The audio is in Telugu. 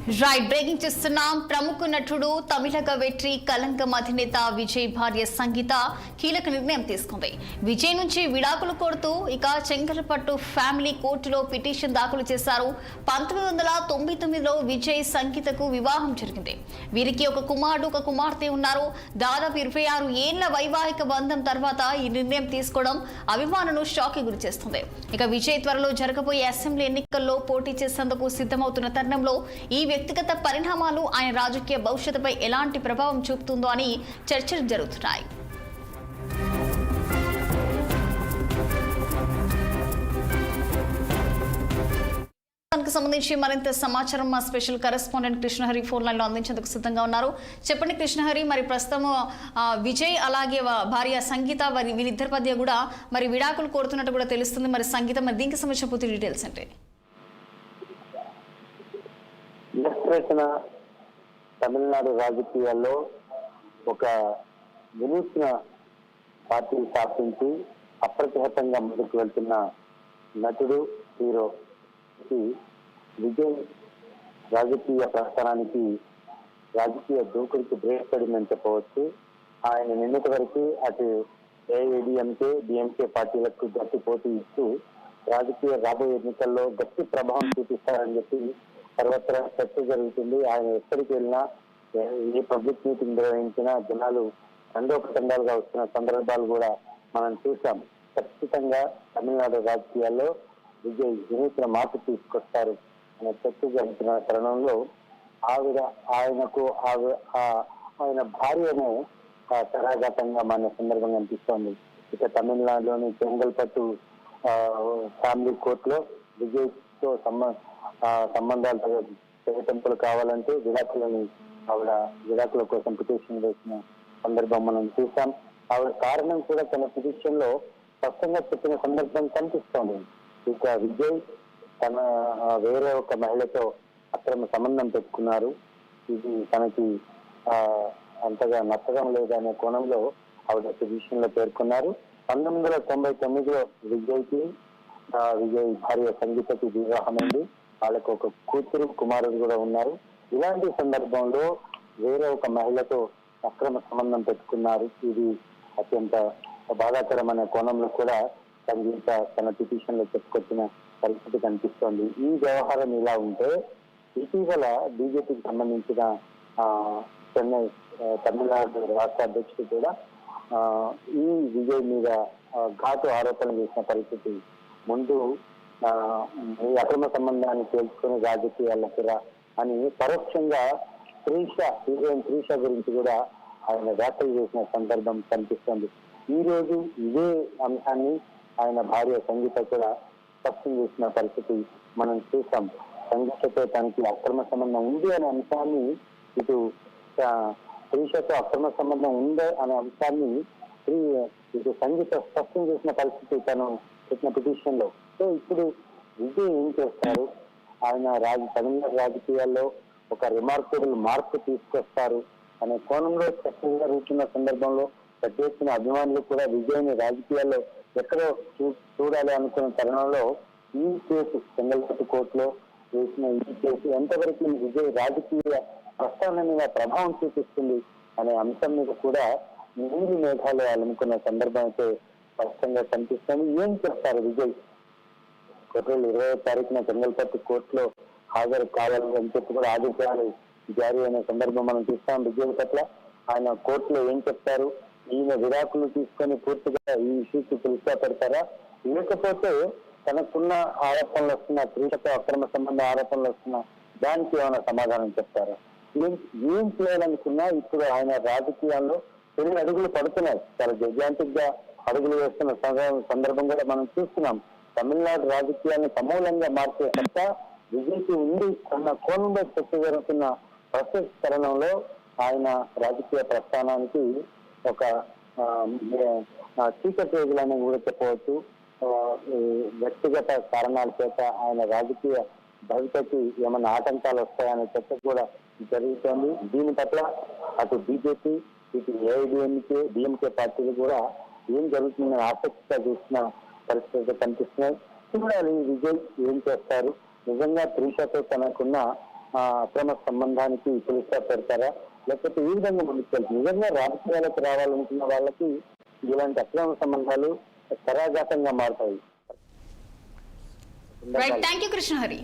రైట్ బ్రేకింగ్ చేస్తున్నాం. ప్రముఖ నటుడు తమిళ కవయిత్రి కలంకం అధినేత విజయ్ భార్య సంగీత కీలక నిర్ణయం తీసుకుంది. విజయ్ నుంచి విడాకులు కోరుతూ ఇక చెంగలపట్టు ఫ్యామిలీ కోర్టులో పిటిషన్ దాఖలు చేశారు. 1999లో విజయ్ సంగీతకు వివాహం జరిగింది. వీరికి ఒక కుమారుడు ఒక కుమార్తె ఉన్నారు. దాదాపు 26 ఏళ్ల వైవాహిక బంధం తర్వాత ఈ నిర్ణయం తీసుకోవడం అభిమానులను షాక్ కి గురి చేస్తుంది. ఇక విజయ్ త్వరలో జరగబోయే అసెంబ్లీ ఎన్నికల్లో పోటీ చేసేందుకు సిద్ధమవుతున్న తరుణంలో ఈ వ్యక్తిగత పరిణామాలు ఆయన రాజకీయ భవిష్యత్తుపై ఎలాంటి ప్రభావం చూపుతుందో అని చర్చలు జరుగుతున్నాయి. సంబంధించి మరింత సమాచారం మా special correspondent Krishnahari phone line లో అందించేందుకు సిద్ధంగా ఉన్నారు. చెప్పండి కృష్ణహరి, మరి ప్రస్తుతం విజయ్ అలాగే భార్య సంగీత వీరిద్దరి మధ్య కూడా మరి విడాకులు కోరుతున్నట్టు కూడా తెలుస్తుంది. మరి సంగీత, మరి దీనికి సంబంధించిన పూర్తి డీటెయిల్స్ అంటే తమిళనాడు రాజకీయాల్లో ఒక వినూత్న పార్టీ స్థాపించి అప్రతిహతంగా ముందుకు వెళ్తున్న నటుడు, హీరో విజయ్ రాజకీయ ప్రస్థానానికి, రాజకీయ దూకుడికి బ్రేక్ పడిందని చెప్పవచ్చు. ఆయన నిన్నటి వరకు అటు ఏఐడిఎంకే, డిఎంకే పార్టీలకు గట్టి పోటీ ఇస్తూ రాజకీయ రాబోయే ఎన్నికల్లో గట్టి ప్రభావం చూపిస్తారని చెప్పి సర్వత్రా చర్చ జరుగుతుంది. ఆయన ఎక్కడికి వెళ్ళినా, ఏ పబ్లిక్ మీటింగ్ నిర్వహించినా జనాలు తండోపతండాలుగా వస్తున్న సందర్భాలు కూడా మనం చూసాం. ఖచ్చితంగా తమిళనాడు రాజకీయాల్లో విజయ్ వినూత్న మార్పు తీసుకొస్తారు అనే చర్చ జరుగుతున్న తరుణంలో ఆయన భార్యను తరాఘాతంగా మన సందర్భంగా అనిపిస్తోంది. ఇక తమిళనాడులోని చెంగల్పట్టు ఫ్యామిలీ కోర్టులో విజయ్ తో సంబంధాలు తెగతెంపులు కావాలంటే విడాకుల కోసం పిటిషన్ వేసిన సందర్భం మనం చూసాం. ఆవిడ కారణం కూడా తన పిటిషన్ లో స్పష్టంగా చెప్పిన సందర్భం కనిపిస్తోంది. ఇక విజయ్ తన వేరే ఒక మహిళతో అక్రమ సంబంధం పెట్టుకున్నారు, ఇది తనకి అంతగా నచ్చడం లేదనే కోణంలో ఆవిడ పిటిషన్ లో పేర్కొన్నారు. 1999లో విజయ్ భార్య సంగీతకి వివాహమైంది. వాళ్ళకు ఒక కూతురు కుమారుడు కూడా ఉన్నారు. ఇలాంటి సందర్భంలో వేరే ఒక మహిళతో అక్రమ సంబంధం పెట్టుకున్నారు. ఇది అత్యంత బాధాకరమైన కోణంలో కూడా సంగీత తన పిటిషన్ లో చెప్పుకొచ్చిన పరిస్థితి కనిపిస్తోంది. ఈ వ్యవహారం ఇలా ఉంటే, ఇటీవల బీజేపీకి సంబంధించిన చెన్నై తమిళనాడు రాష్ట్ర అధ్యక్షుడు కూడా ఈ విజయ్ మీద ఘాటు ఆరోపణలు చేసిన పరిస్థితి. ముందు ఈ అక్రమ సంబంధాన్ని తేల్చుకుని రాజకీయాలకు రా అని పరోక్షంగా హీరోయిన్ త్రీష గురించి కూడా ఆయన వ్యాఖ్యలు చేసిన సందర్భం కనిపిస్తుంది. ఈ రోజు ఇదే అంశాన్ని ఆయన భార్య సంగీత కూడా స్పష్టం చేసిన పరిస్థితి మనం చూసాం. సంగీతతో తనకి అక్రమ సంబంధం ఉంది అనే అంశాన్ని, ఇటు త్రీషతో అక్రమ సంబంధం ఉంది అనే అంశాన్ని ఇటు సంగీత స్పష్టం చేసిన పరిస్థితి తను పెట్టిన పిటిషన్ లో. సో ఇప్పుడు విజయ్ ఏం చేస్తారు, ఆయన తమిళనాడు రాజకీయాల్లో ఒక రిమార్కబుల్ మార్పు తీసుకొస్తారు అనే కోణంలో చర్చ జరుగుతున్న సందర్భంలో పెద్ద ఎత్తున అభిమానులు కూడా విజయ్ని రాజకీయాల్లో ఎక్కడో చూడాలి అనుకున్న తరుణంలో ఈ కేసు చెంగల్పట్టు కోర్టులో వేసిన ఈ కేసు ఎంతవరకు విజయ్ రాజకీయ ప్రస్థానం మీద ప్రభావం చూపిస్తుంది అనే అంశం మీద కూడా నీరు మేఘాలు అనుకున్న సందర్భం అయితే స్పష్టంగా కనిపిస్తుంది. ఏం చేస్తారు విజయ్? ఏప్రిల్ 20వ తారీఖున చెంగల్పట్టు కోర్టులో హాజరు కావాలని అని చెప్పి కూడా ఆదేశాలు జారీ అయిన సందర్భం మనం చూస్తాం. విజయ్ పట్ల ఆయన కోర్టులో ఏం చెప్తారు? ఈయన విడాకులు తీసుకొని పూర్తిగా ఈ ఇష్యూకి పిలుస్తా పెడతారా, లేకపోతే తనకున్న ఆరోపణలు వస్తున్న త్రీషతో అక్రమ సంబంధ ఆరోపణలు వస్తున్న దానికి ఏమైనా సమాధానం చెప్తారా? ఏం చేయాలనుకున్నా ఇప్పుడు ఆయన రాజకీయాల్లో కొన్ని అడుగులు పడుతున్నాయి. చాలా జైజాంటిక్ గా అడుగులు వేస్తున్న సందర్భం కూడా మనం చూస్తున్నాం. తమిళనాడు రాజకీయాన్ని సమూలంగా మార్చే తప్ప విజయ్కి ఉంది అన్న కోణంలో చర్చ జరుగుతున్న ప్రస్తుత తరుణంలో ఆయన రాజకీయ ప్రస్థానానికి ఒక చీకటి రోజులని కూడా చెప్పవచ్చు. వ్యక్తిగత కారణాల చేత ఆయన రాజకీయ భవిష్యత్తు ఏమైనా ఆటంకాలు వస్తాయనే చర్చ కూడా జరుగుతోంది. దీని పట్ల అటు బీజేపీ, ఇటు ఏఐడిఎంకే, డిఎంకే పార్టీలు కూడా ఏం జరుగుతుందని ఆసక్తిగా చూసిన పరిస్థితులు కనిపిస్తున్నాయి. చూడాలి విజయ్ ఏం చేస్తారు. నిజంగా త్రీషతో తనకున్న అక్రమ సంబంధానికి పులిస్తా పెడతారా, లేకపోతే ఈ విధంగా ముందుకు వెళ్తారు? నిజంగా రాజకీయాలకు రావాలనుకున్న వాళ్ళకి ఇలాంటి అక్రమ సంబంధాలు కరాఘాతంగా మారుతాయి. Thank you Krishnahari.